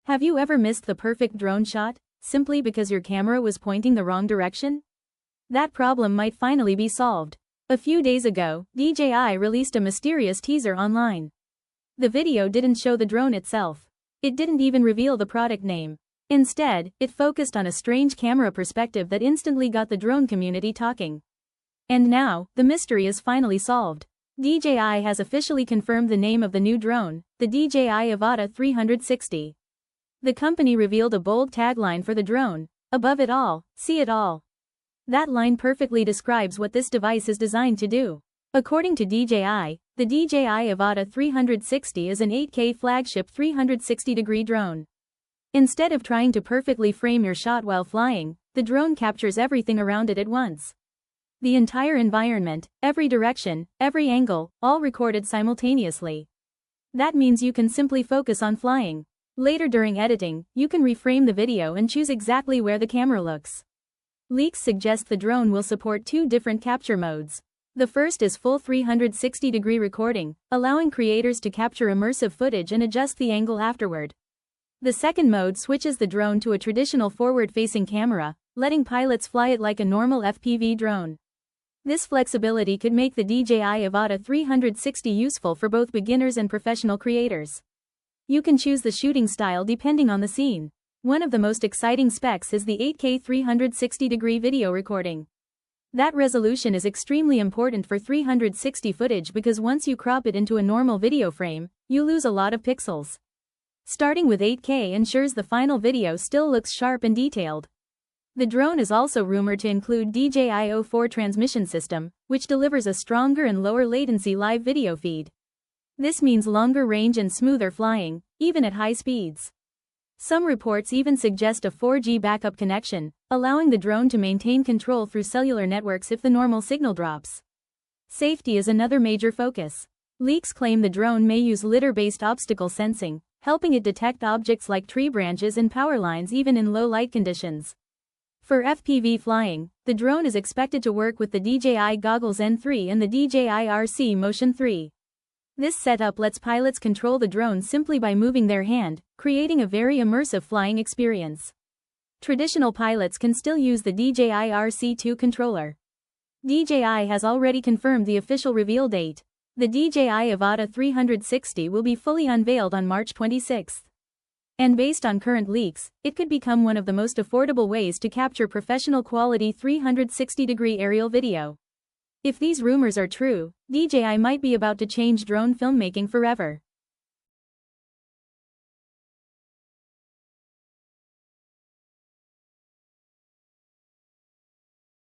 Have you ever missed the perfect drone shot, simply because your camera was pointing the wrong direction? That problem might finally be solved. A few days ago, DJI released a mysterious teaser online. The video didn't show the drone itself. It didn't even reveal the product name. Instead, it focused on a strange camera perspective that instantly got the drone community talking. And now, the mystery is finally solved. DJI has officially confirmed the name of the new drone, the DJI Avata 360. The company revealed a bold tagline for the drone: "Above it all, see it all." That line perfectly describes what this device is designed to do. According to DJI, the DJI Avata 360 is an 8K flagship 360-degree drone. Instead of trying to perfectly frame your shot while flying, the drone captures everything around it at once. The entire environment, every direction, every angle, all recorded simultaneously. That means you can simply focus on flying. Later during editing, you can reframe the video and choose exactly where the camera looks. Leaks suggest the drone will support two different capture modes. The first is full 360-degree recording, allowing creators to capture immersive footage and adjust the angle afterward. The second mode switches the drone to a traditional forward-facing camera, letting pilots fly it like a normal FPV drone. This flexibility could make the DJI Avata 360 useful for both beginners and professional creators. You can choose the shooting style depending on the scene. One of the most exciting specs is the 8K 360-degree video recording. That resolution is extremely important for 360 footage because once you crop it into a normal video frame, you lose a lot of pixels. Starting with 8K ensures the final video still looks sharp and detailed. The drone is also rumored to include DJI O4 transmission system, which delivers a stronger and lower latency live video feed. This means longer range and smoother flying, even at high speeds. Some reports even suggest a 4G backup connection, allowing the drone to maintain control through cellular networks if the normal signal drops. Safety is another major focus. Leaks claim the drone may use lidar-based obstacle sensing, helping it detect objects like tree branches and power lines even in low light conditions. For FPV flying, the drone is expected to work with the DJI Goggles N3 and the DJI RC Motion 3. This setup lets pilots control the drone simply by moving their hand, creating a very immersive flying experience. Traditional pilots can still use the DJI RC2 controller. DJI has already confirmed the official reveal date. The DJI Avata 360 will be fully unveiled on March 26. And based on current leaks, it could become one of the most affordable ways to capture professional quality 360-degree aerial video. If these rumors are true, DJI might be about to change drone filmmaking forever.